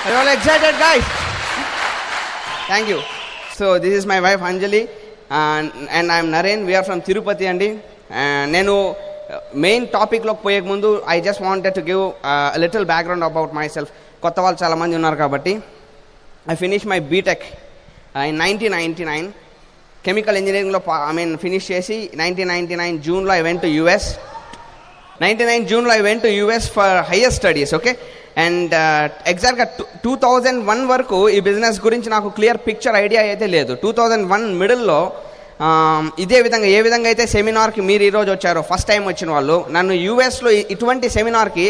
Are you all excited, guys? Thank you. So this is my wife Anjali and I'm Naren. We are from Tirupati andi. And nenu main topic loki poye mundu I just wanted to give a little background about myself. Kotta vallu chaala mandi unnaru kabatti I finished my BTech in 1999. Chemical engineering lo finish chesi 1999 June lo I went to US. 99 June lo I went to US for higher studies, okay? And exactly 2001 వరకు ఈ business గురించి నాకు clear picture idea అయితే లేదు. 2001 మిడిల్లో ఇదే విధంగా ఏ విధంగా అయితే సెమినార్కి మీరు ఈరోజు వచ్చారో ఫస్ట్ టైం వచ్చిన వాళ్ళు, నన్ను యూఎస్లో ఇటువంటి సెమినార్కి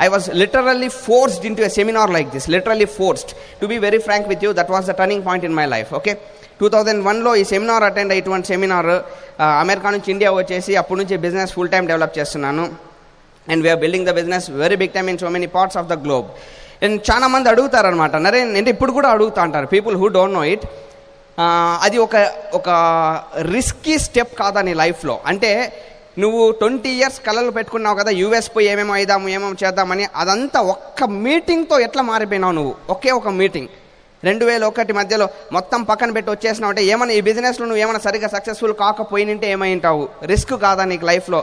I was literally forced into a seminar like this, literally forced. To be very frank with you, that was the turning point in my life, okay? 2001లో ఈ సెమినార్ అటెండ్ ఇటువంటి seminar America నుంచి India వచ్చేసి అప్పటి నుంచి business full time develop చేస్తున్నాను. And we are building the business very big time in so many parts of the globe. And చాలా మంది అడుగుతారు అనమాట, నరేన్ అంటే ఇప్పుడు కూడా అడుగుతూ అంటారు, people who don't know it, అది ఒక రిస్కీ స్టెప్ కాదా నీ లైఫ్లో? అంటే నువ్వు 20 years కలలు పెట్టుకున్నావు కదా యూఎస్ పోయి ఏమేమో అయిదాము ఏమేమో చేద్దామని, అదంతా ఒక్క మీటింగ్తో ఎట్లా మారిపోయినావు నువ్వు? ఒకే ఒక మీటింగ్ 2001 మధ్యలో మొత్తం పక్కన పెట్టి వచ్చేసినావు అంటే ఏమైనా ఈ బిజినెస్లో నువ్వు ఏమైనా సరిగ్గా సక్సెస్ఫుల్ కాకపోయినంటే ఏమైంటావు? రిస్క్ కాదా నీకు లైఫ్లో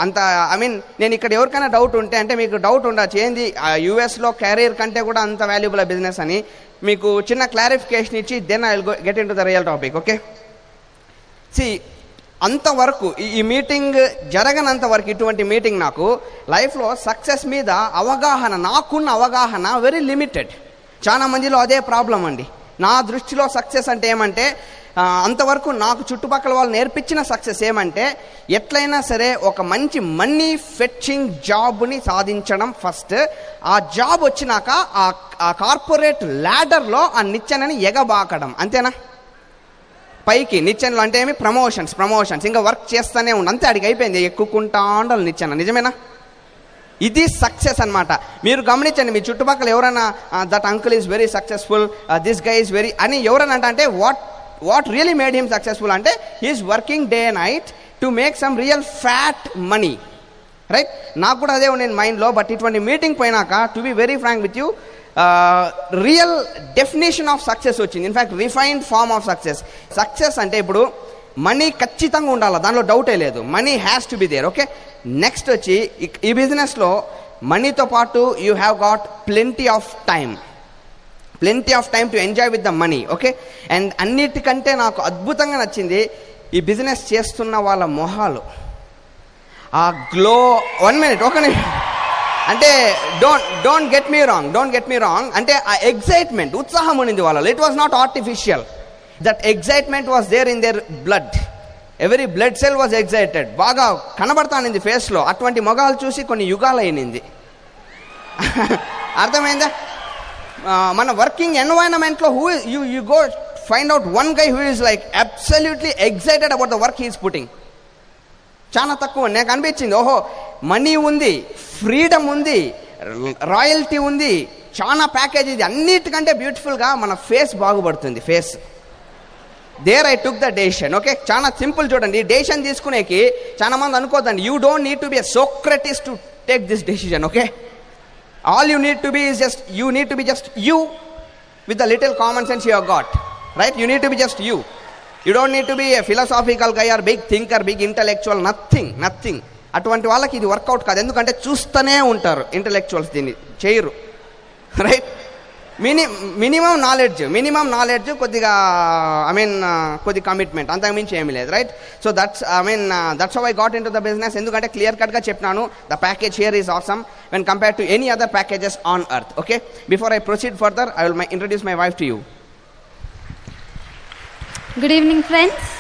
అంత? ఐ మీన్ నేను ఇక్కడ ఎవరికైనా డౌట్ ఉంటే అంటే మీకు డౌట్ ఉండొచ్చు, ఏంది యూఎస్లో కెరీర్ కంటే కూడా అంత వాల్యుబుల్ బిజినెస్ అని. మీకు చిన్న క్లారిఫికేషన్ ఇచ్చి then I will get into the real topic, okay? See అంతవరకు ఈ మీటింగ్ జరగనంత వరకు, ఇటువంటి మీటింగ్ నాకు లైఫ్లో సక్సెస్ మీద అవగాహన, నాకున్న అవగాహన వెరీ లిమిటెడ్. చాలా మందిలో అదే ప్రాబ్లం అండి. నా దృష్టిలో సక్సెస్ అంటే ఏమంటే, అంతవరకు నాకు చుట్టుపక్కల వాళ్ళు నేర్పించిన సక్సెస్ ఏమంటే, ఎట్లయినా సరే ఒక మంచి మనీ ఫెచ్చింగ్ జాబ్ని సాధించడం ఫస్ట్. ఆ జాబ్ వచ్చినాక ఆ కార్పొరేట్ ల్యాడర్లో ఆ నిచ్చెనని ఎగబాకడం, అంతేనా? పైకి నిచ్చెనలో అంటే ఏమి? ప్రమోషన్స్ ఇంకా వర్క్ చేస్తూనే ఉండి అంతే, అడిగి అయిపోయింది, ఎక్కుకుంటా ఉండాలి నిచ్చెన. నిజమేనా? ఇది సక్సెస్ అనమాట. మీరు గమనించండి, మీ చుట్టుపక్కల ఎవరైనా that uncle is very successful, this guy is very అని ఎవరైనా అంటే what really made him successful అంటే he's working day and night to make some real fat money, right? నాకు కూడా అదే ఉండే మైండ్లో. బట్ ఇటువంటి మీటింగ్ పోయినాక to be very frank with you, real definition of success వచ్చింది. In fact refined form of success అంటే ఇప్పుడు మనీ ఖచ్చితంగా ఉండాలి, దానిలో డౌటే లేదు. Money has to be there, okay? Next వచ్చి ఈ బిజినెస్లో మనీతో పాటు you have got plenty of time to enjoy with the money, okay? And అన్నిటికంటే నాకు అద్భుతంగా నచ్చింది ఈ బిజినెస్ చేస్తున్న వాళ్ళ మొహాలు, ఆ గ్లో. 1 minute, ఒక నిమిషం. అంటే డోంట్ గెట్ మీ రాంగ్, అంటే ఆ ఎగ్జైట్మెంట్, ఉత్సాహం ఉన్నింది వాళ్ళలో. It was not artificial. That excitement was there in their blood. Every blood cell was excited. బాగా కనబడతానింది ఫేస్లో. అటువంటి మొగాలు చూసి కొన్ని యుగాలు అయినింది. అర్థమైందా? మన వర్కింగ్ ఎన్వైరన్మెంట్లో you go find out one guy who is like absolutely excited about the work he is putting. చాలా తక్కువ. నాకు అనిపించింది, ఓహో మనీ ఉంది, ఫ్రీడమ్ ఉంది, రాయల్టీ ఉంది, చాలా ప్యాకేజ్ ఇది, అన్నిటికంటే బ్యూటిఫుల్గా మన ఫేస్ బాగుపడుతుంది. Face there I took the decision, okay? చాలా సింపుల్. చూడండి, డెసిషన్ తీసుకునేకి చాలా మంది అనుకోదండి, you don't need to be a Socrates to take this decision, okay? All you need to be is just you need to be just you with the little common sense you have got, right? You need to be just you. You don't need to be a philosophical guy or big thinker, big intellectual, nothing. అటువంటి వాళ్ళకి ఇది work out కాదు. ఎందుకంటే చూస్తూనే ఉంటారు intellectuals, దీన్ని చేయరు, right? Minimum knowledge, కొద్దిగా కొద్ది కమిట్మెంట్, అంతకుమించి ఏమీ లేదు, right? So that's how I got into the business. ఎందుకంటే క్లియర్ కట్గా చెప్పినాను, the package here is awesome when compare to any other packages on earth, okay? Before I proceed further, I will introduce my wife to you. Good evening friends,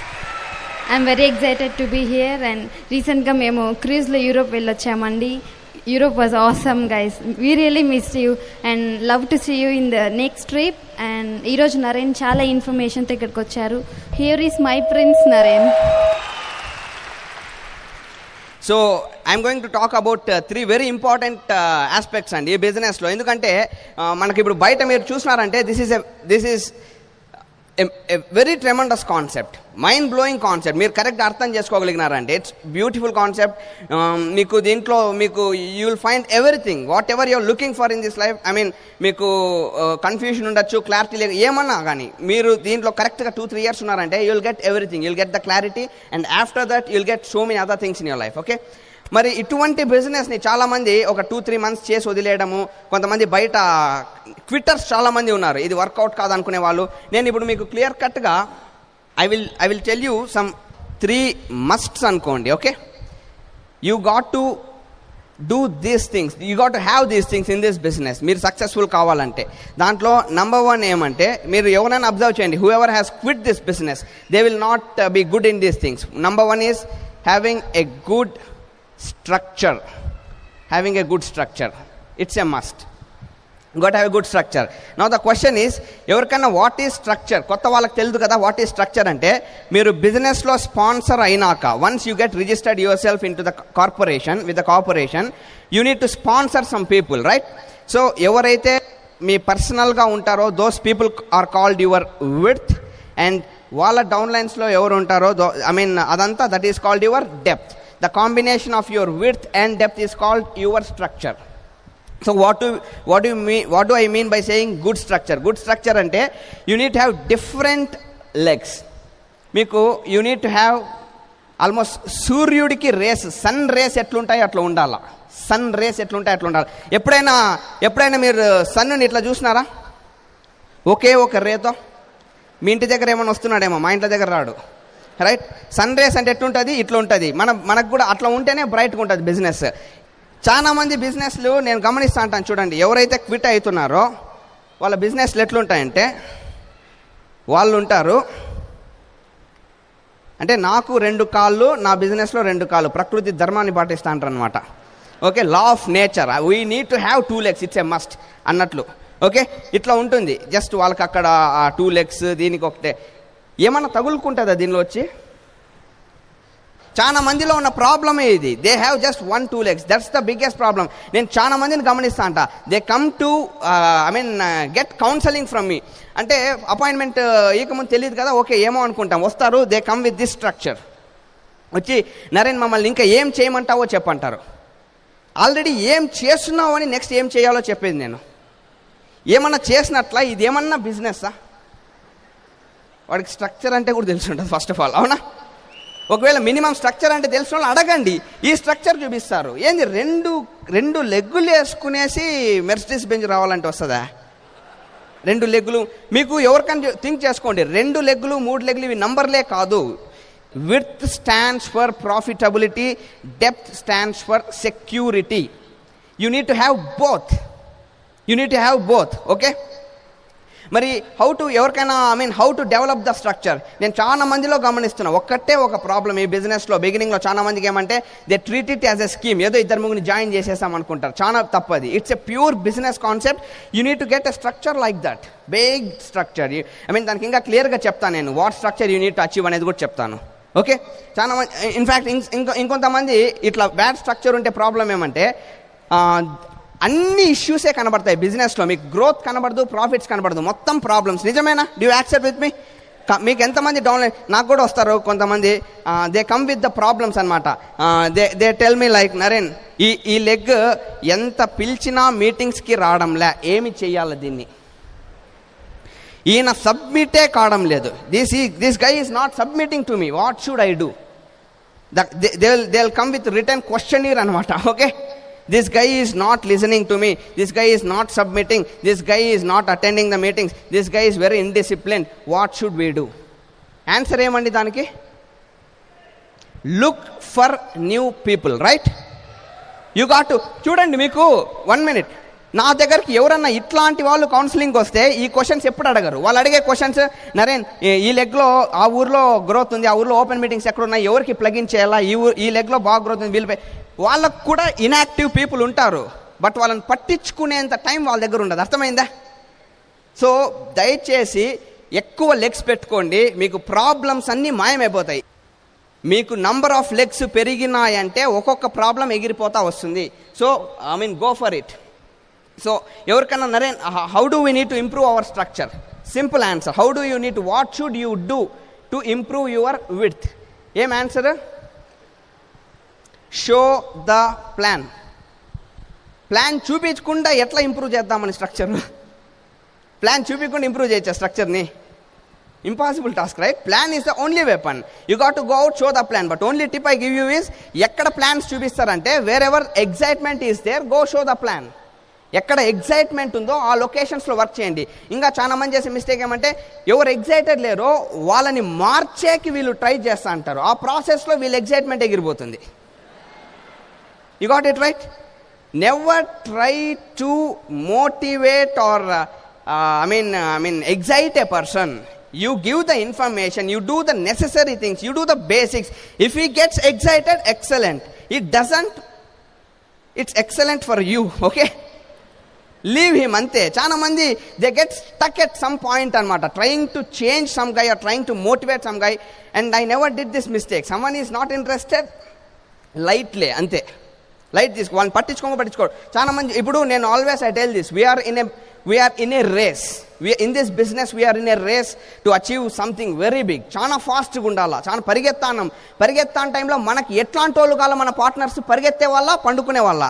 I'm very excited to be here. And రీసెంట్గా మేము క్రూజ్లో Europe వెళ్ళొచ్చామండి. Europe was awesome, guys. We really missed you and love to see you in the next trip. And ఈరోజు నరేన్ చాలా ఇన్ఫర్మేషన్తో ఇక్కడికి వచ్చారు. Here is my prince Naren. So I'm going to talk about 3 very important aspects అండి ఈ బిజినెస్లో. ఎందుకంటే మనకి ఇప్పుడు బయట మీరు చూసినారంటే this is very tremendous concept, mind blowing concept. మీరు కరెక్ట్గా అర్థం చేసుకోగలిగినారంటే ఇట్స్ బ్యూటిఫుల్ కాన్సెప్ట్. మీకు దీంట్లో మీకు you will find everything what ever your looking for in this life. I mean మీకు కన్ఫ్యూషన్ ఉండొచ్చు, క్లారిటీ లేదు, ఏమన్నా కానీ మీరు దీంట్లో కరెక్ట్గా 2-3 years ఉన్నారంటే you will get everything, you will get the clarity, and after that you will get so many other things in your life. Okay, మరి ఇటువంటి బిజినెస్ని చాలామంది ఒక 2-3 months చేసి వదిలేయడము, కొంతమంది బయట క్విట్టర్స్ చాలామంది ఉన్నారు, ఇది వర్కౌట్ కాదనుకునే వాళ్ళు. నేను ఇప్పుడు మీకు క్లియర్ కట్గా I will tell you some 3 musts అనుకోండి. Okay, you got to do these things, you got to have these things in this business. మీరు సక్సెస్ఫుల్ కావాలంటే దాంట్లో number 1 ఏమంటే, మీరు ఎవరైనా అబ్జర్వ్ చేయండి, whoever has quit this business they will not be good in these things. number 1 is having a good structure. Having a good structure, it's a must. You got to have a good structure. Now the question is, ఎవరికైనా what is structure, కొత్త వాళ్ళకి తెలియదు కదా what is structure అంటే, మీరు బిజినెస్లో sponsor అయినాక, once you get registered yourself into the corporation, with the corporation you need to sponsor some people, right? So ఎవరైతే మీ పర్సనల్గా ఉంటారో those people are called your width, and వాళ్ళ డౌన్లైన్స్లో ఎవరు ఉంటారో అదంతా that is called your depth. The combination of your width and depth is called your structure. So what do I mean by saying good structure? Good structure ante you need to have different legs. Meeku you need to have almost సూర్యుడికి race, sun rays ఎట్లుంటాయి అట్లా ఉండాలా, sun rays ఎట్లుంటాయి అట్లా ఉండాలి. ఎప్పుడైనా మీరు సన్నుని ఇట్లా చూసినారా ఒకే ఒక రేతో? మీ ఇంటి దగ్గర ఏమైనా వస్తున్నాడేమో, మా ఇంటి దగ్గర రాడు, రైట్? సన్ రేస్ అంటే ఎట్లుంటుంది, ఇట్లా ఉంటుంది. మనకు కూడా అట్లా ఉంటేనే బ్రైట్గా ఉంటుంది బిజినెస్. చాలామంది బిజినెస్లు నేను గమనిస్తూ ఉంటాను, చూడండి, ఎవరైతే క్విట్ అవుతున్నారో వాళ్ళ బిజినెస్లు ఎట్లుంటాయంటే, వాళ్ళు ఉంటారు అంటే నాకు 2 కాళ్ళు, నా బిజినెస్లో 2 కాళ్ళు, ప్రకృతి ధర్మాన్ని పాటిస్తూ అంటారు అనమాట. Okay, law of nature, we need to have 2 legs, it's a must అన్నట్లు. ఓకే, ఇట్లా ఉంటుంది. జస్ట్ వాళ్ళకి అక్కడ 2 legs, దీనికి ఒకటే. ఏమన్నా తగులుకుంటుందా దీనిలో వచ్చి? చాలా మందిలో ఉన్న ప్రాబ్లమే ఇది. They have just 1-2 legs, that's the biggest problem. నేను చాలా మందిని గమనిస్తా అంట, they come to get counselling from మీ. అంటే అపాయింట్మెంట్ ఇకముందు తెలియదు కదా, ఓకే ఏమో అనుకుంటాం, వస్తారు, they come with this structure. వచ్చి నరేన్ మమ్మల్ని ఇంకా ఏం చేయమంటావో చెప్పంటారు. ఆల్రెడీ ఏం చేస్తున్నావు అని నెక్స్ట్ ఏం చేయాలో చెప్పేది నేను. ఏమన్నా చేసినట్లా ఇది ఏమన్నా బిజినెస్సా? వాడికి స్ట్రక్చర్ అంటే కూడా తెలిసి ఉంటుంది ఫస్ట్ ఆఫ్ ఆల్, అవునా? ఒకవేళ మినిమం స్ట్రక్చర్ అంటే తెలిసిన వాళ్ళు అడగండి, ఈ స్ట్రక్చర్ చూపిస్తారు. ఏంది 2 లెగ్గులు వేసుకునేసి మెర్సిడీస్ బెంజ్ రావాలంటే వస్తుందా? 2 లెగ్గులు మీకు ఎవరికైనా థింక్ చేసుకోండి, 2 లెగ్గులు 3 లెగ్గులు ఇవి నంబర్లే కాదు. Width stands for profitability, depth stands for security. You need to have both. Okay, మరి ఎవరికైనా how to develop the structure. నేను చాలా మందిలో గమనిస్తున్నా ఒక్కటే ఒక ప్రాబ్లం ఈ బిజినెస్లో. బిగినింగ్లో చాలా మందికి ఏమంటే they treat it as a scheme, ఏదో 2-3 జాయిన్ చేసేసాం అనుకుంటారు. చాలా తప్పది. It's a pure business concept. You need to get a structure like that, big structure. దానికి ఇంకా క్లియర్గా చెప్తాను నేను, what structure you need to achieve అనేది కూడా చెప్తాను. ఓకే, చాలా మంది ఇన్ఫ్యాక్ట్ ఇంకొంతమంది ఇట్లా బ్యాడ్ స్ట్రక్చర్ ఉంటే ప్రాబ్లం ఏమంటే, అన్ని ఇష్యూసే కనబడతాయి బిజినెస్లో. మీకు గ్రోత్ కనబడదు, ప్రాఫిట్స్ కనబడదు, మొత్తం ప్రాబ్లమ్స్. నిజమేనా? Do you accept with me? మీకు ఎంతమంది డౌన్లైన్, నాకు కూడా వస్తారు కొంతమంది, they come with the problems అనమాట. They tell me like, Naren ఈ లెగ్ ఎంత పిలిచినా మీటింగ్స్కి రావడంలే, ఏమి చెయ్యాలి దీన్ని? ఈయన సబ్మిటే కావడం లేదు, this guy is not submitting to me, what should I do? They will come with return questionnaire అనమాట. Okay, this guy is not listening to me, this guy is not submitting, this guy is not attending the meetings, this guy is very indisciplined, what should we do? Answer ఏమండి దానికి? look for new people, right? you got to చూడండి, మీకు 1 minute, నా దగ్గరికి ఎవరన్నా ఇట్లాంటి వాళ్ళు counselling వస్తే ఈ క్వశ్చన్స్ ఎప్పుడు అడగరు. వాళ్ళు అడిగే క్వశ్చన్స్, నరేన్ ఈ లెగ్లో ఆ ఊర్లో గ్రోత్ ఉంది, ఆ ఊర్లో ఓపెన్ మీటింగ్స్ ఎక్కడ ఉన్నాయి, ఎవరికి ప్లగిన్ చేయాలా, ఈ లెగ్లో బాగా గ్రోత్ ఉంది, వీళ్ళపై. వాళ్ళకు కూడా ఇన్యాక్టివ్ పీపుల్ ఉంటారు, బట్ వాళ్ళని పట్టించుకునేంత టైం వాళ్ళ దగ్గర ఉండదు. అర్థమైందా? సో దయచేసి ఎక్కువ లెగ్స్ పెట్టుకోండి, మీకు ప్రాబ్లమ్స్ అన్నీ మాయమైపోతాయి. మీకు నంబర్ ఆఫ్ లెగ్స్ పెరిగినాయంటే ఒక్కొక్క ప్రాబ్లం ఎగిరిపోతా వస్తుంది. So go for it. So ఎవరికన్నా Naren, how do we need to improve our structure? Simple answer. How do you need to, what should you do to improve your width? ఏం answer? Show the plan. Plan చూపించకుండా ఎట్లా improve చేద్దామని structure? Plan చూపించకుండా improve చేయొచ్చా స్ట్రక్చర్ని? Impossible task, right? Plan is the only weapon. You got to go out, show the plan. But only tip I give you is, ఎక్కడ plans చూపిస్తారంటే wherever excitement is there, go show the plan. ఎక్కడ excitement ఉందో ఆ లొకేషన్స్లో work చేయండి. ఇంకా చాలా మంది చేసే మిస్టేక్ ఏమంటే, ఎవరు ఎగ్జైటెడ్ లేరో వాళ్ళని మార్చేకి వీళ్ళు ట్రై చేస్తా అంటారు. ఆ ప్రాసెస్లో వీళ్ళు ఎగ్జైట్మెంట్ ఎగిరిపోతుంది. You got it right? Never try to motivate or excite a person. You give the information, you do the necessary things, you do the basics. If he gets excited, excellent. It doesn't, it's excellent for you, okay? Leave him ante. Chana mandi, they get stuck at some point anamata, trying to change some guy or trying to motivate some guy. And I never did this mistake. Someone is not interested, lightly ante. Light this one, పట్టించుకో. చాలా మంది ఇప్పుడు నేను always I tell this, we are in a race. In this business we are in a race to achieve something very big. చాలా ఫాస్ట్గా ఉండాలా, చాలా పరిగెత్తాన్ టైంలో మనకి ఎట్లాంటి వాళ్ళు కావాలా? మన పార్ట్నర్స్ పరిగెత్తే వాళ్ళ, పండుకునే వాళ్ళ?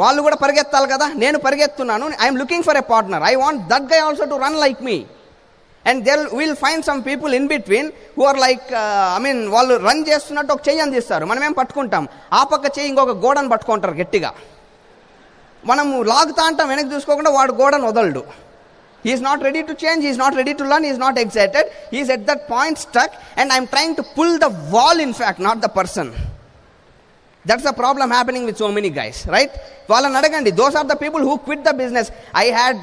వాళ్ళు కూడా పరిగెత్తాలి కదా. నేను పరిగెత్తున్నాను, I'm looking for a partner. I want that guy also to run like me. And we'll find some people in between who are like, వాళ్ళు రన్ చేస్తున్నట్టు ఒక చెయ్యి అందిస్తారు, మనమేం పట్టుకుంటాం, ఆ పక్క చెయ్యి ఇంకొక గోడను పట్టుకుంటారు గట్టిగా. మనము లాగుతా అంటాం, వెనక్కి చూసుకోకుండా వాడు గోడను వదలడు. He is not ready to change, he is not ready to learn, he is not excited, he is at that point stuck, and I am trying to pull the wall, in fact, not the person. That's the problem happening with so many guys, right? వాళ్ళని అడగండి. Those are the people who quit the business. I had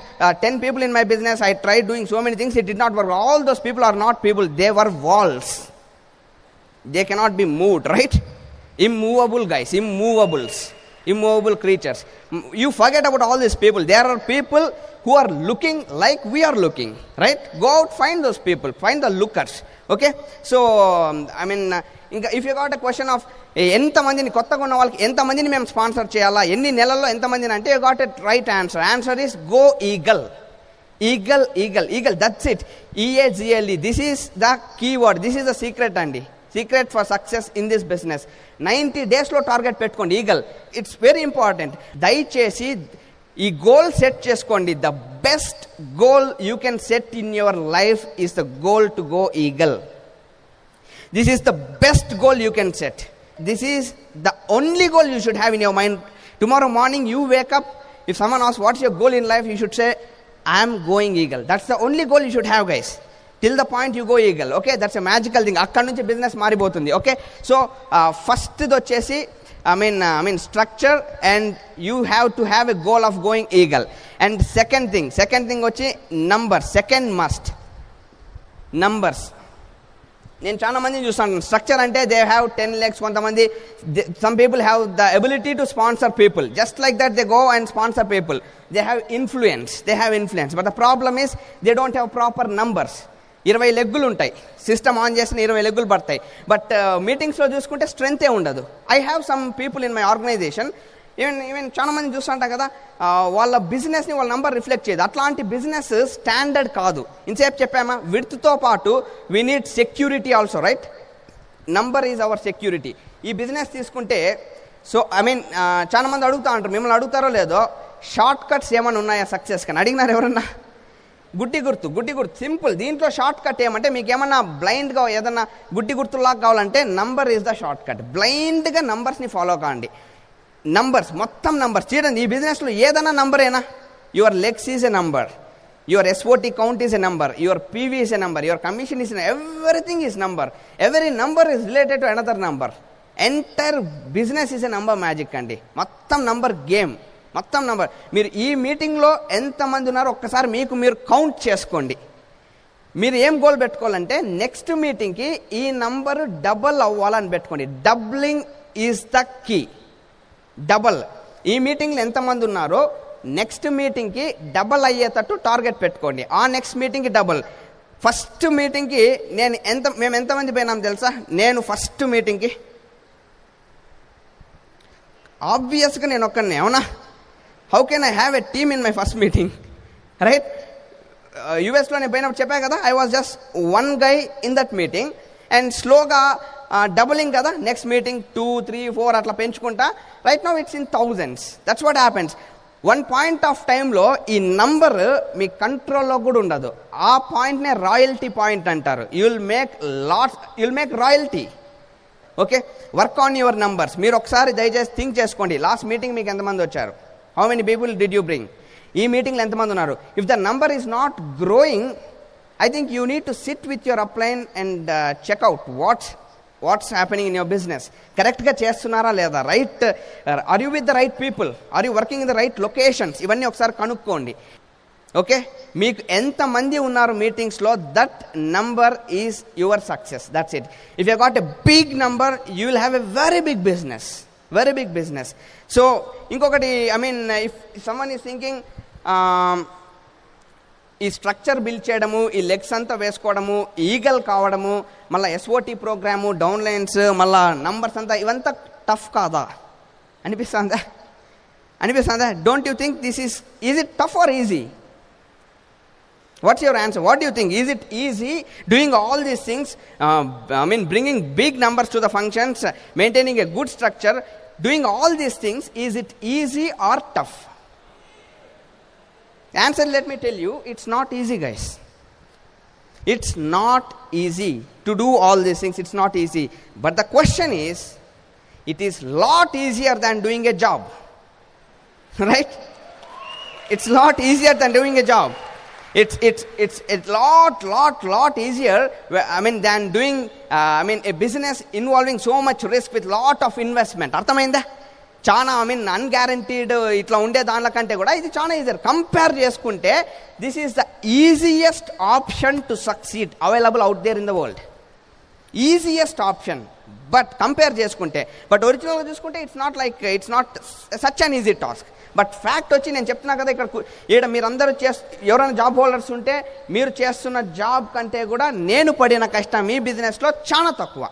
10 people in my business. I tried doing so many things, it did not work. All those people are not people, they were walls. They cannot be moved, right? Immovable guys, immovable creatures. You forget about all these people. There are people who are looking like we are looking, right? Go out, find those people, find the lookers, okay? So ఇంకా if you got a question of ఎంతమందిని కొత్తగా ఉన్న వాళ్ళకి ఎంతమందిని మేము sponsor చేయాలా, ఎన్ని నెలల్లో ఎంతమందిని అంటే, you got a right answer. Answer is go eagle. That's it. EAGLE. This is the keyword, this is the secret అండి. Secret for success in this business. 90 డేస్లో టార్గెట్ పెట్టుకోండి. Eagle, it's very important. దయచేసి ఈ goal set చేసుకోండి. The best goal you can set in your life is the goal to go eagle. This is the best goal you can set. This is the only goal you should have in your mind. Tomorrow morning you wake up, if someone asks what's your goal in life, you should say, I am going eagle. That's the only goal you should have, guys. Till the point you go eagle, okay? That's a magical thing. Akkad nunchi business maripotundi, okay? So first dochesi structure, and you have to have a goal of going eagle. And second thing వచ్చి number. Second must numbers. నేను చాలా మందిని చూస్తాను, structure అంటే they have 10 lakhs, కొంతమంది some people have the ability to sponsor people, just like that they go and sponsor people. They have influence, but the problem is they don't have proper numbers. 20 లెగ్గులు ఉంటాయి, system on చేసిన 20 లెగ్గులు పడతాయి, but మీటింగ్స్లో చూసుకుంటే స్ట్రెంతే ఉండదు. I have some people in my organization, even చాలా మంది చూస్తుంటాం కదా, వాళ్ళ బిజినెస్ని వాళ్ళ నంబర్ రిఫ్లెక్ట్ చేయదు. అట్లాంటి బిజినెస్ స్టాండర్డ్ కాదు. ఇంతసేపు చెప్పామా, విడ్త్తో పాటు we need security also, right? Number is our security. ఈ బిజినెస్ తీసుకుంటే చాలా మంది అడుగుతా ఉంటారు, మిమ్మల్ని అడుగుతారో లేదో, షార్ట్ కట్స్ ఏమైనా ఉన్నాయా సక్సెస్ కానీ? అడిగినారు ఎవరన్నా? గుడ్డి గుర్తు సింపుల్. దీంట్లో షార్ట్ కట్ ఏమంటే, మీకు ఏమన్నా బ్లైండ్గా ఏదన్నా గుడ్డి గుర్తులాగా కావాలంటే number is the shortcut. బ్లైండ్గా నంబర్స్ని ఫాలో కాండి. నంబర్స్, మొత్తం నంబర్స్ చూడండి. ఈ బిజినెస్లో ఏదైనా నంబరేనా? Your legs is a number, your SOT count is a number, your PV is a number, your commission is everything is number. Every number is related to another number. Entire business is a number magic అండి. మొత్తం number game, మొత్తం number. మీరు ఈ మీటింగ్లో ఎంతమంది ఉన్నారో ఒక్కసారి మీరు కౌంట్ చేసుకోండి. మీరు ఏం గోల్ పెట్టుకోవాలంటే, నెక్స్ట్ మీటింగ్కి ఈ నంబర్ డబల్ అవ్వాలని పెట్టుకోండి. Doubling is the key. Double. ఈ మీటింగ్లో ఎంతమంది ఉన్నారో నెక్స్ట్ మీటింగ్కి డబల్ అయ్యేటట్టు టార్గెట్ పెట్టుకోండి. ఆ నెక్స్ట్ మీటింగ్కి డబల్. ఫస్ట్ మీటింగ్కి మేము ఎంతమంది పోయినాం తెలుసా? నేను ఫస్ట్ మీటింగ్కి ఆబ్వియస్గా నేను ఒక్కడిని, అవునా? How can I have a team in my first meeting, right? యూఎస్లో నేను పోయినప్పుడు చెప్పా కదా, I was just one guy in that meeting and స్లోగా డబులింగ్ కదా, నెక్స్ట్ మీటింగ్ 2, 3, 4 అట్లా పెంచుకుంటా. Right now it's in thousands. That's what happens. One point of టైంలో ఈ నంబర్ మీ కంట్రోల్లో కూడా ఉండదు. ఆ పాయింట్నే రాయల్టీ పాయింట్ అంటారు. You'll make royalty. Okay, work on your numbers. మీరు ఒకసారి దయచేసి థింక్ చేసుకోండి, లాస్ట్ మీటింగ్ మీకు ఎంతమంది వచ్చారు? How many people did you bring? ఈ మీటింగ్లో ఎంతమంది ఉన్నారు? If the number is not growing, I think you need to sit with your upline and check out what's happening in your business. కరెక్ట్గా చేస్తున్నారా లేదా? Right, are you with the right people? Are you working in the right locations? ఇవన్నీ ఒకసారి కనుక్కోండి. Okay, మీకు ఎంతమంది ఉన్నారు మీటింగ్స్లో, that number is your success. That's it. If you got a big number, you will have a very big business. So ఇంకొకటి, I mean if someone is thinking ఈ structure build చేయడము, ఈ లెగ్స్ అంతా వేసుకోవడము, ఈగల్ కావడము, మళ్ళీ SOT program, downlines, మళ్ళీ numbers అంతా, ఇవంతా టఫ్ కాదా అనిపిస్తుందా? Don't you think this is it tough or easy? What's your answer? What do you think? Is it easy doing all these things? Bringing big numbers to the functions, maintaining a good structure, doing all these things, is it easy or tough? Answer, let me tell you, it's not easy, guys. It's not easy to do all these things. It's not easy. But the question is, it is lot easier than doing a job. Right? It's lot easier than doing a job. It's a lot easier, than doing a business involving so much risk with lot of investment. అర్థమైందా? చాలా అన్గ్యారంటీడ్ ఇట్లా ఉండే దానిల కంటే కూడా ఇది చాలా easier. Compare చేసుకుంటే this is the easiest option to succeed available out there in the world. Easiest option. But compare చేసుకుంటే, బట్ ఒరిజినల్గా చూసుకుంటే it's not such an easy task. But fact వచ్చి నేను చెప్తున్నా కదా, ఇక్కడ మీరందరూ ఎవరైనా జాబ్ హోల్డర్స్ ఉంటే మీరు చేస్తున్న జాబ్ కంటే కూడా నేను పడిన కష్టం మీ బిజినెస్లో చాలా తక్కువ.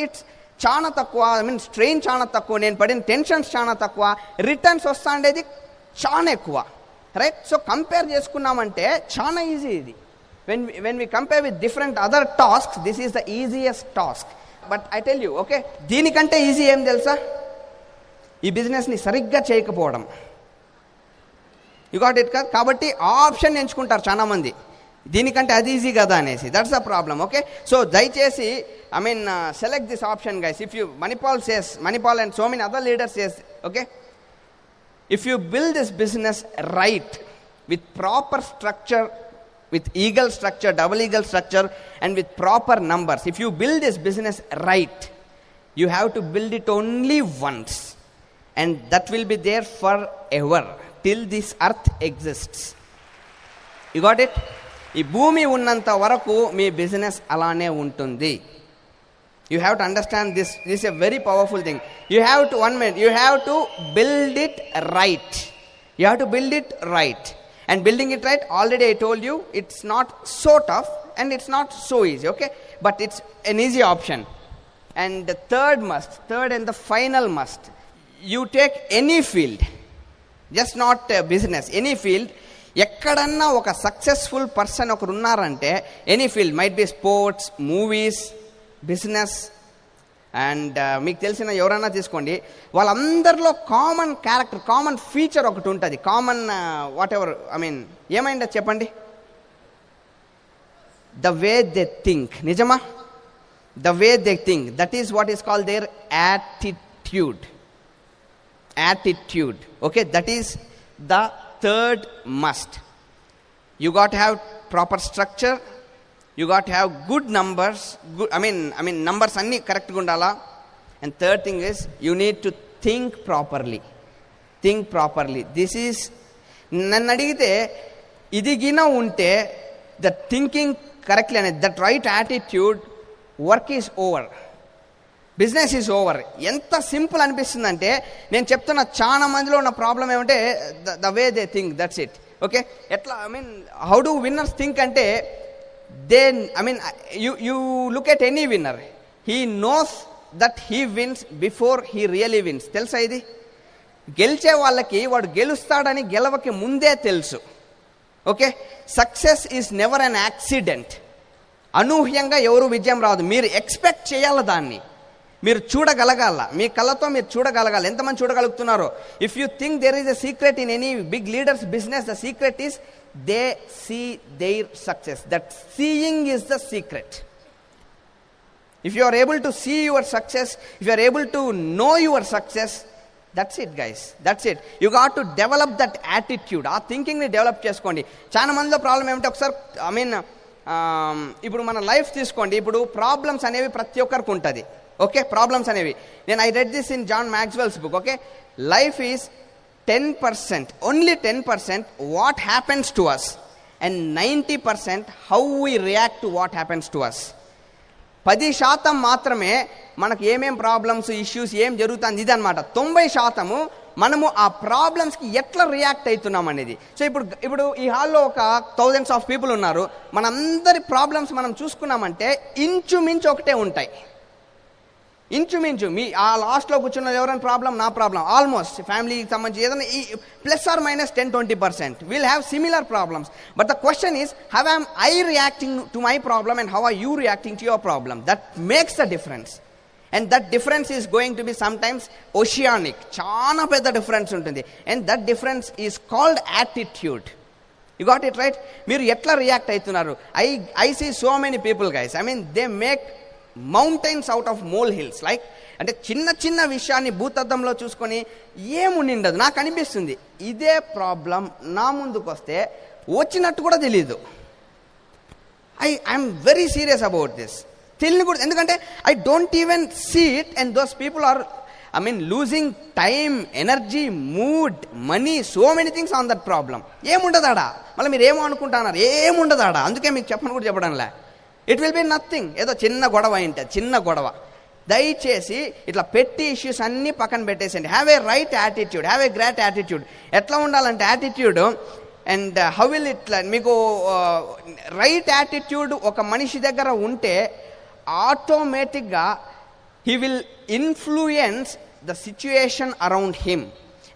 ఇట్స్ చాలా తక్కువ. స్ట్రెయిన్ చాలా తక్కువ, నేను పడిన టెన్షన్స్ చాలా తక్కువ, రిటర్న్స్ వస్తా ఉండేది చాలా ఎక్కువ. రైట్? సో కంపేర్ చేసుకున్నామంటే చాలా ఈజీ ఇది. when we compare with different other tasks, this is the easiest task. But I tell you, okay, దీనికంటే ఈజీ ఏం తెలుసా? ఈ బిజినెస్ని సరిగ్గా చేయకపోవడం. యు గాట్ ఇట్ కదా? కాబట్టి ఆ ఆప్షన్ ఎంచుకుంటారు చాలామంది, దీనికంటే అది ఈజీ కదా అనేసి. That's the problem. Okay, so దయచేసి select this option guys. If you Manipal and so many other leaders says, okay, if you build this business right with proper structure, with eagle structure, double eagle structure, and with proper numbers, if you build this business right, you have to build it only once, and that will be there forever till this earth exists. You got it? ఈ భూమి ఉన్నంత వరకు మీ business అలానే ఉంటుంది. You have to understand this. This is a very powerful thing. You have to build it right. You have to build it right. And building it right, already I told you, it's not so tough and it's not so easy, okay? But it's an easy option. And the third and the final must, you take any field, just not business, any field. ఎక్కడన్నా ఒక successful person ఒకరు ఉన్నారంటే, any field, might be sports, movies, business, and మీకు తెలిసిన ఎవరైనా తీసుకోండి, వాళ్ళందరిలో common character, common feature ఒకటి ఉంటుంది. కామన్ వాట్ ఎవర్, ఏమైందో చెప్పండి? The way they think. నిజమా? The way they think, that is what is called their attitude. Okay, that is the third must. You got to have proper structure, you got to have good numbers, numbers anni correct ga undala. And third thing is, you need to think properly. This is, nannu adigite idigina unte, the thinking correctly and that right attitude, work is over, business is over. ఎంత simple అనిపిస్తుందంటే, నేను చెప్తున్న చాలా మందిలో ఉన్న problem ఏమంటే the way they think, that's it. Okay, ఎట్లా how do winners think అంటే, they you look at any winner, he knows that he wins before he really wins. తెలుసా ఇది? గెలిచే వాళ్ళకి వాడు గెలుస్తాడని గెలవకి ముందే తెలుసు. Okay, success is never an accident. అనూహ్యంగా ఎవరు విజయం రాదు. మీరు ఎక్స్పెక్ట్ చేయాలి, దాన్ని మీరు చూడగలగాల, మీ కళ్ళతో మీరు చూడగలగాలి. ఎంతమంది చూడగలుగుతున్నారో? If you think there is a secret in any big leaders business, the secret is they see their success. That seeing is the secret. If you are able to see your success, if you are able to know your success, that's it guys, that's it. You got to develop that attitude. ఆ థింకింగ్ని develop చేసుకోండి. చాలా మందిలో problem ఏమిటంటే, ఒకసారి ఇప్పుడు మన life తీసుకోండి. ఇప్పుడు ప్రాబ్లమ్స్ అనేవి ప్రతి ఒక్కరికి ఉంటుంది. ఓకే, ప్రాబ్లమ్స్ అనేవి I read this in John Maxwell's book. Okay, life is 10%, only 10% what happens to us and 90% how we react to what happens to us. 10% మాత్రమే మనకు ఏమేం ప్రాబ్లమ్స్, ఇష్యూస్ ఏం జరుగుతుంది ఇది అనమాట. 90% మనము ఆ ప్రాబ్లమ్స్కి ఎట్లా రియాక్ట్ అవుతున్నాం అనేది. సో ఇప్పుడు ఈ హాల్లో ఒక థౌజండ్స్ ఆఫ్ పీపుల్ ఉన్నారు. మనందరి ప్రాబ్లమ్స్ మనం చూసుకున్నామంటే ఇంచుమించు ఒకటే ఉంటాయి. ఇంచుమించు మీ ఆ లాస్ట్లో కూర్చున్నది ఎవరైనా ప్రాబ్లం, నా ప్రాబ్లం, ఆల్మోస్ట్ ఫ్యామిలీకి సంబంధించి ఏదైనా plus or minus 10-20% will have similar problems. But the question is, how am I reacting to my problem and how are you reacting to your problem? That makes the difference. And that difference is going to be sometimes oceanic. చాలా పెద్ద difference ఉంటుంది. And that difference is called attitude. You got it right? మీరు ఎట్లా react అవుతున్నారు? I see so many people guys, they make mountains out of mole hills. Like అంటే చిన్న చిన్న విషయాన్ని భూతద్దంలో చూసుకొని ఏముండదు. నాకు అనిపిస్తుంది ఇదే ప్రాబ్లం నా ముందుకు వస్తే వచ్చినట్టు కూడా తెలీదు. I'm very serious about this. తెలియని కూడా, ఎందుకంటే I don't even see it and those people are losing time, energy, mood, money, so many things on that problem. ఏముండదాడా? మళ్ళీ మీరు ఏమో అనుకుంటున్నారు, ఏముండదాడా? అందుకే మీకు చెప్పడంలే. It will be nothing. ఏదో చిన్న గొడవ ఉంటుంది, చిన్న గొడవ. దయచేసి ఇట్లా పెట్టి ఇష్యూస్ అన్నీ పక్కన పెట్టేసండి. Have a right attitude, have a great attitude. ఎట్లా ఉండాలంటే attitude and how will it, మీకు రైట్ యాటిట్యూడ్ ఒక మనిషి దగ్గర ఉంటే ఆటోమేటిక్గా he will influence the situation around him.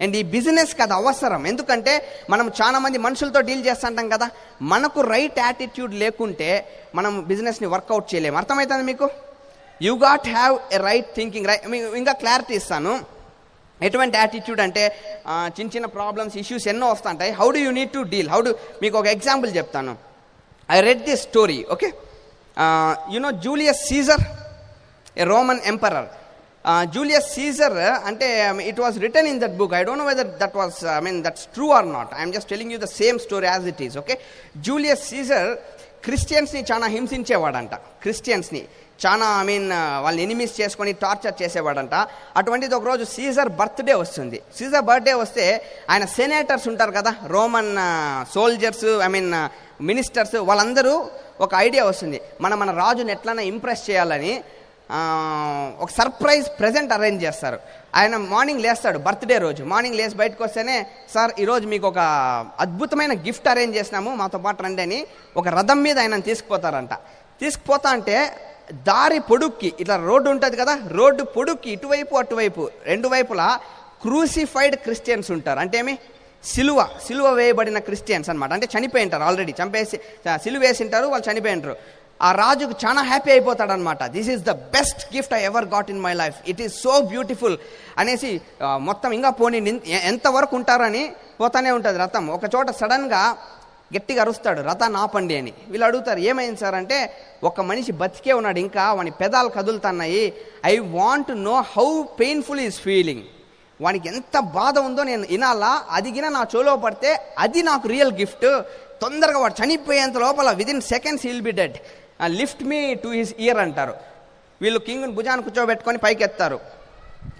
And ఈ బిజినెస్కి అది అవసరం. ఎందుకంటే మనం చాలా మంది మనుషులతో డీల్ చేస్తుంటాం కదా, మనకు రైట్ యాటిట్యూడ్ లేకుంటే మనం బిజినెస్ని వర్కౌట్ చేయలేము. అర్థమవుతుంది మీకు? You got have a right thinking. ఇంకా క్లారిటీ ఇస్తాను. ఎటువంటి యాటిట్యూడ్ అంటే, చిన్న చిన్న ప్రాబ్లమ్స్, ఇష్యూస్ ఎన్నో వస్తుంటాయి. How do you need to deal, మీకు ఒక ఎగ్జాంపుల్ చెప్తాను. I read this story. Okay, you know Julius Caesar, a Roman emperor. Julius Caesar, ante it was written in that book. I don't know whether that was, that's true or not. I am just telling you the same story as it is. Okay, Julius Caesar Christians ni chana himsinchevadanta. Christians ni చాలా వాళ్ళని enemies చేసుకొని torture చేసేవాడంట. అటువంటిది ఒకరోజు Caesar birthday వస్తుంది. Caesar birthday వస్తే ఆయన senators ఉంటారు కదా, రోమన్ సోల్జర్స్, మినిస్టర్స్, వాళ్ళందరూ ఒక ఐడియా వస్తుంది, మన రాజుని ఎట్లన్నా ఇంప్రెస్ చేయాలని ఒక సర్ప్రైజ్ ప్రెజెంట్ అరేంజ్ చేస్తారు. ఆయన మార్నింగ్ లేస్తాడు, బర్త్డే రోజు మార్నింగ్ లేచి బయటకు వస్తేనే, సార్ ఈరోజు మీకు ఒక అద్భుతమైన గిఫ్ట్ అరేంజ్ చేసినాము, మాతో పాటు రండి అని ఒక రథం మీద ఆయన తీసుకుపోతారంట. తీసుకుపోతా అంటే దారి పొడుక్కి, ఇట్లా రోడ్డు ఉంటుంది కదా, రోడ్డు పొడుక్కి ఇటువైపు అటువైపు రెండు వైపులా క్రూసిఫైడ్ క్రిస్టియన్స్ ఉంటారు. అంటే సిలువ వేయబడిన క్రిస్టియన్స్ అనమాట. అంటే చనిపోయి ఉంటారు, ఆల్రెడీ చంపేసి సిలువ వేసి ఉంటారు, వాళ్ళు చనిపోయి ఉంటారు. ఆ రాజుకు చాలా హ్యాపీ అయిపోతాడనమాట. This is the best gift I ever got in my life, it is so beautiful అనేసి మొత్తం ఇంకా పోనీ ఎంతవరకు ఉంటారని పోతానే ఉంటుంది రథం. ఒక చోట సడన్గా గట్టిగా అరుస్తాడు, రథాన్ని ఆపండి అని. వీళ్ళు అడుగుతారు, ఏమైంది సార్ అంటే, ఒక మనిషి బతికే ఉన్నాడు, ఇంకా వాని పెదాలు కదులుతున్నాయి, I want to know how painful is feeling, వానికి ఎంత బాధ ఉందో నేను వినాలా, అది గిన నా చెవులో పడితే అది నాకు రియల్ గిఫ్ట్, తొందరగా వాడు చనిపోయేంత లోపల within seconds he'll be dead, lift me to his year అంటారు. వీళ్ళు కింగ్ని భుజాన్ని కూర్చోబెట్టుకొని పైకి ఎత్తారు.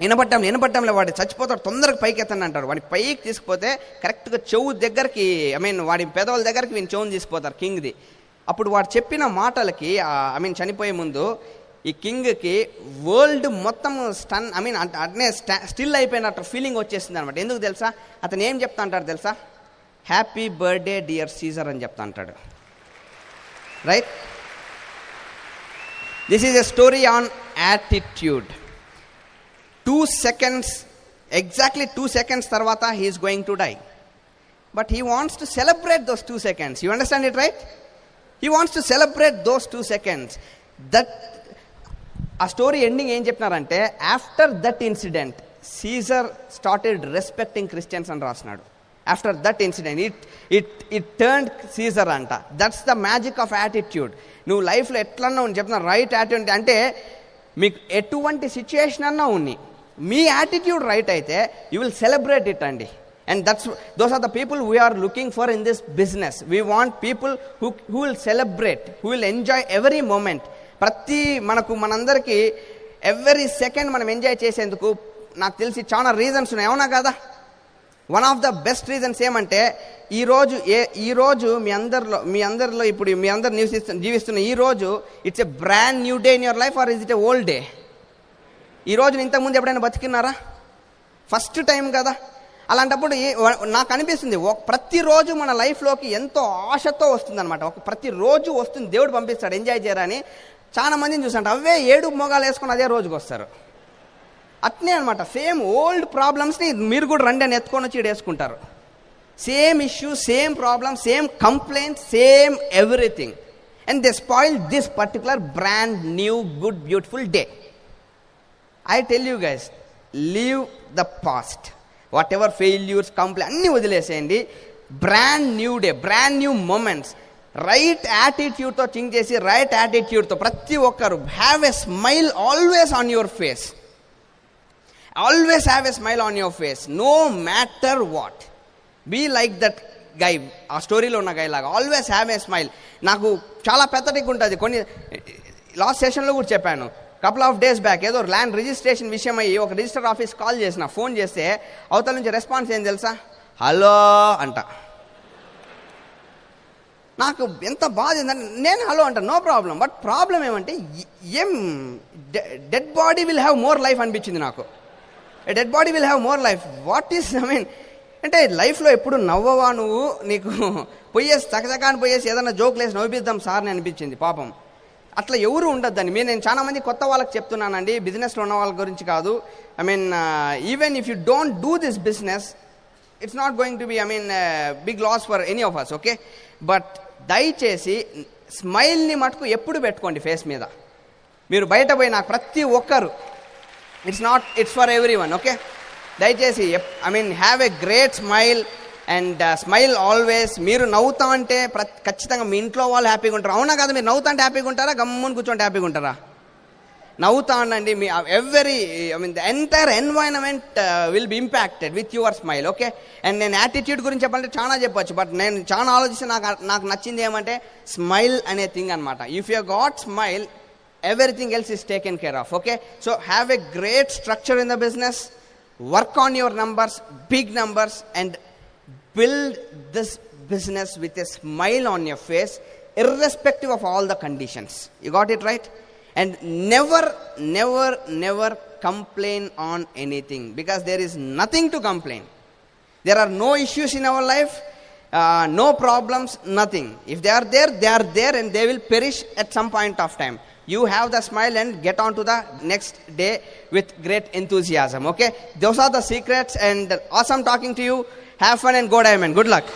వినపట్టంలో వాడు చచ్చిపోతాడు, తొందరగా పైకి ఎత్తండి అంటారు. వాడిని పైకి తీసుకుపోతే కరెక్ట్గా చెవు దగ్గరికి, వాడి పెదవుల దగ్గరికి వీని చెవుని తీసుకుపోతారు కింగ్ది. అప్పుడు వాడు చెప్పిన మాటలకి చనిపోయే ముందు ఈ కింగ్కి వరల్డ్ మొత్తం అట్నే స్టిల్ అయిపోయినట్టు ఫీలింగ్ వచ్చేసింది అనమాట. ఎందుకు తెలుసా? అతను ఏం చెప్తా అంటాడు తెలుసా? హ్యాపీ బర్త్డే డియర్ సీజర్ అని చెప్తా అంటాడు. Right, this is a story on attitude. 2 seconds Exactly 2 seconds tarvata he is going to die. But he wants to celebrate those 2 seconds. You understand it, right? He wants to celebrate those 2 seconds. That a story ending em cheptunarante, after that incident Caesar started respecting Christians and rasnadu. After that incident it turned Caesar anta. That's the magic of attitude. Nu life lo etlana un cheptuna right attitude ante meeku etuvanti situation anna unni me attitude right అయితే you will celebrate it అండి. And those are the people we are looking for in this business. We want people who will celebrate, who will enjoy every moment. మనందరికీ every second మనం enjoy చేసేందుకు నాకు తెలిసి చాలా reasons ఉన్నాయి, అవునా కదా? One of the best reasons ఏమంటే ఈరోజు మీ అందరిలో ఇప్పుడు మీ అందరు జీవిస్తున్న ఈ రోజు it's a brand new day in your life or is it a old day? ఈ రోజున ఇంతకుముందు ఎప్పుడైనా బతికినారా? ఫస్ట్ టైం కదా. అలాంటప్పుడు నాకు అనిపిస్తుంది ప్రతిరోజు మన లైఫ్లోకి ఎంతో ఆశతో వస్తుంది అనమాట. ప్రతిరోజు వస్తుంది, దేవుడు పంపిస్తాడు ఎంజాయ్ చేయరని. చాలా మందిని చూసాంట అవే 7 మొగాలు వేసుకొని అదే రోజుకి వస్తారు. అట్నే అనమాట, సేమ్ ఓల్డ్ ప్రాబ్లమ్స్ని మీరు కూడా రండి అని ఎత్తుకొని వచ్చి వేసుకుంటారు. Same issue, same problem, same complaint, same everything. And they spoil this particular brand new good beautiful day. I tell you guys, leave the past. Whatever failures, complaints, అన్నీ వదిలేసేయండి. Brand new day, brand new moments. Right యాటిట్యూడ్తో think చేసి right యాటిట్యూడ్తో ప్రతి ఒక్కరు have a smile always on your face. Always have a smile on your face, no matter what. Be like that guy, ఆ స్టోరీలో ఉన్న గై లాగా ఆల్వేస్ హ్యావ్ ఎ స్మైల్. నాకు చాలా పెద్దటిగా ఉంటుంది. కొన్ని లాస్ట్ సెషన్లో కూడా చెప్పాను. కపుల్ ఆఫ్ డేస్ బ్యాక్ ఏదో ల్యాండ్ రిజిస్ట్రేషన్ విషయం అయ్యి ఒక రిజిస్టర్ ఆఫీస్ కాల్ చేసిన, ఫోన్ చేస్తే అవతల నుంచి రెస్పాన్స్ ఏం తెలుసా? హలో అంట. నాకు ఎంత బాధ ఏంటంటే నేను హలో అంట, నో ప్రాబ్లం. బట్ ప్రాబ్లం ఏమంటే dead body will have more life అనిపించింది నాకు. Dead body will have more life. What is అంటే లైఫ్లో ఎప్పుడు నవ్వవా నువ్వు? నీకు పోయేసి చకచకాన్ని పోయేసి ఏదైనా జోక్లు వేసి నవ్విద్దాం సార్ అని అనిపించింది. పాపం అట్లా ఎవరు ఉండద్దని నేను చాలా మంది కొత్త వాళ్ళకి చెప్తున్నానండి, బిజినెస్లో ఉన్న వాళ్ళ గురించి కాదు. Even if you don't do this business it's not going to be big loss for any of us, okay? But దయచేసి స్మైల్ని మటుకు ఎప్పుడు పెట్టుకోండి ఫేస్ మీద. మీరు బయట పోయినా ప్రతి ఒక్కరు it's for everyone, okay? దయచేసి have a great smile and smile always. మీరు నవ్వుతా అంటే ఖచ్చితంగా మీ ఇంట్లో వాళ్ళు హ్యాపీగా ఉంటారు, అవునా కదా? మీరు నవ్వుతా అంటే హ్యాపీగా ఉంటారా? గమ్ముని కూర్చోంటే హ్యాపీగా ఉంటారా? నవ్వుతా ఉండండి. Me the entire environment will be impacted with your smile, okay? And నేను యాటిట్యూడ్ గురించి చెప్పాలంటే చాలా చెప్పొచ్చు, బట్ నేను చాలా ఆలోచిస్తే నాకు నచ్చింది ఏమంటే స్మైల్ అనే థింగ్ అనమాట. If you got smile, everything else is taken care of, okay? So have a great structure in the business, work on your numbers, big numbers, and build this business with a smile on your face irrespective of all the conditions. You got it right? And never complain on anything, because there is nothing to complain. There are no issues in our life, no problems, nothing. If they are there and they will perish at some point of time. You have the smile and get on to the next day with great enthusiasm, okay? Those are the secrets, and awesome talking to you. Have fun and go Diamond. Good luck.